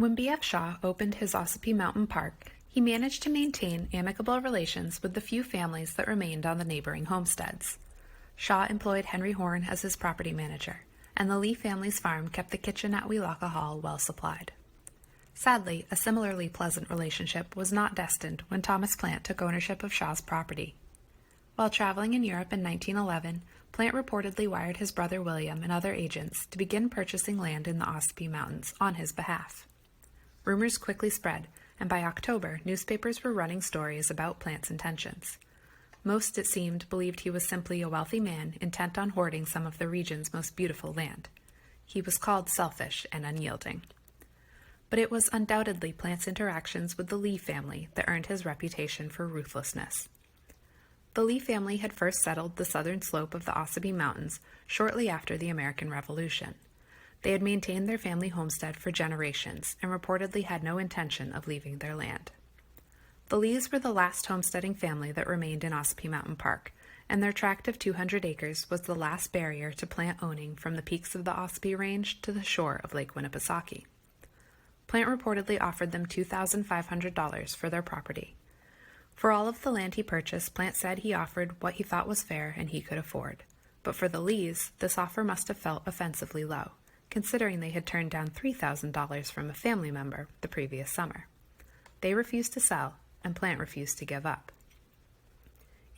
When B.F. Shaw opened his Ossipee Mountain Park, he managed to maintain amicable relations with the few families that remained on the neighboring homesteads. Shaw employed Henry Horne as his property manager, and the Lee family's farm kept the kitchen at Weelaka Hall well supplied. Sadly, a similarly pleasant relationship was not destined when Thomas Plant took ownership of Shaw's property. While traveling in Europe in 1911, Plant reportedly wired his brother William and other agents to begin purchasing land in the Ossipee Mountains on his behalf. Rumors quickly spread, and by October, newspapers were running stories about Plant's intentions. Most, it seemed, believed he was simply a wealthy man intent on hoarding some of the region's most beautiful land. He was called selfish and unyielding. But it was undoubtedly Plant's interactions with the Lee family that earned his reputation for ruthlessness. The Lee family had first settled the southern slope of the Ossipee Mountains shortly after the American Revolution. They had maintained their family homestead for generations and reportedly had no intention of leaving their land. The Lees were the last homesteading family that remained in Ossipee Mountain Park, and their tract of 200 acres was the last barrier to plant owning from the peaks of the Ossipee Range to the shore of Lake Winnipesaukee. Plant reportedly offered them $2,500 for their property. For all of the land he purchased, Plant said he offered what he thought was fair and he could afford. But for the Lees, this offer must have felt offensively low, considering they had turned down $3,000 from a family member the previous summer. They refused to sell, and Plant refused to give up.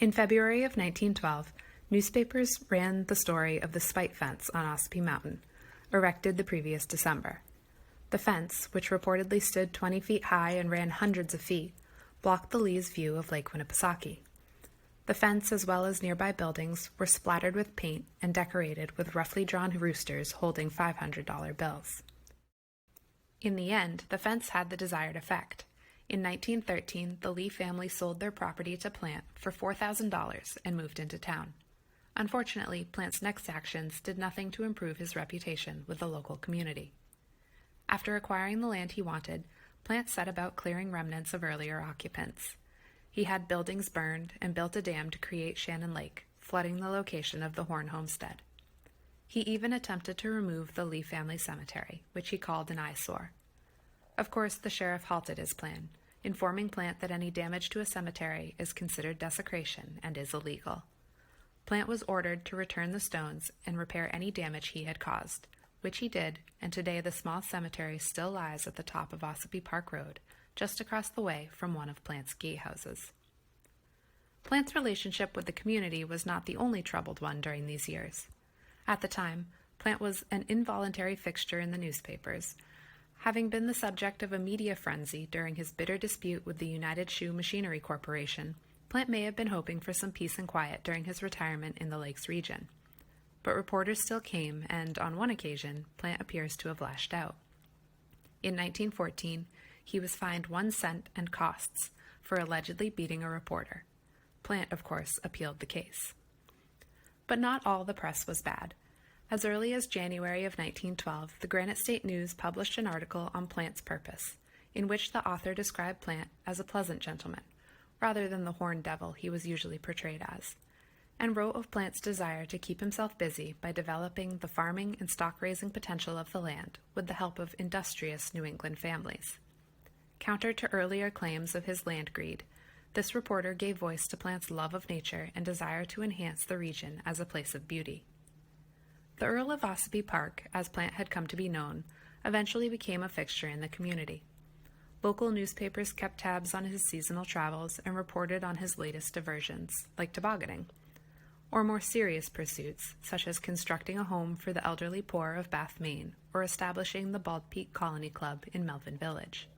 In February of 1912, newspapers ran the story of the spite fence on Ossipee Mountain, erected the previous December. The fence, which reportedly stood 20 feet high and ran hundreds of feet, blocked the Lees' view of Lake Winnipesaukee. The fence, as well as nearby buildings, were splattered with paint and decorated with roughly drawn roosters holding $500 bills. In the end, the fence had the desired effect. In 1913, the Lee family sold their property to Plant for $4,000 and moved into town. Unfortunately, Plant's next actions did nothing to improve his reputation with the local community. After acquiring the land he wanted, Plant set about clearing remnants of earlier occupants. He had buildings burned and built a dam to create Shannon Lake, flooding the location of the Horne homestead. He even attempted to remove the Lee family cemetery, which he called an eyesore. Of course, the sheriff halted his plan, informing Plant that any damage to a cemetery is considered desecration and is illegal. Plant was ordered to return the stones and repair any damage he had caused, which he did, and today the small cemetery still lies at the top of Ossipee Park Road, just across the way from one of Plant's gatehouses. Plant's relationship with the community was not the only troubled one during these years. At the time, Plant was an involuntary fixture in the newspapers, having been the subject of a media frenzy during his bitter dispute with the United Shoe Machinery Corporation. Plant may have been hoping for some peace and quiet during his retirement in the Lakes region. But reporters still came, and on one occasion, Plant appears to have lashed out. In 1914, he was fined 1 cent and costs for allegedly beating a reporter. Plant, of course, appealed the case. But not all the press was bad. As early as January of 1912, the Granite State News published an article on Plant's purpose, in which the author described Plant as a pleasant gentleman, rather than the horned devil he was usually portrayed as, and wrote of Plant's desire to keep himself busy by developing the farming and stock-raising potential of the land with the help of industrious New England families. Counter to earlier claims of his land greed, this reporter gave voice to Plant's love of nature and desire to enhance the region as a place of beauty. The Earl of Ossipee Park, as Plant had come to be known, eventually became a fixture in the community. Local newspapers kept tabs on his seasonal travels and reported on his latest diversions, like tobogganing, or more serious pursuits, such as constructing a home for the elderly poor of Bath, Maine, or establishing the Bald Peak Colony Club in Melvin Village.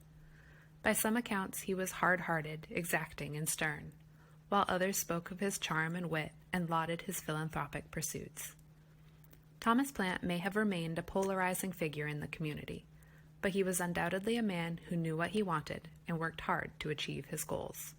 By some accounts, he was hard-hearted, exacting, and stern, while others spoke of his charm and wit and lauded his philanthropic pursuits. Thomas Plant may have remained a polarizing figure in the community, but he was undoubtedly a man who knew what he wanted and worked hard to achieve his goals.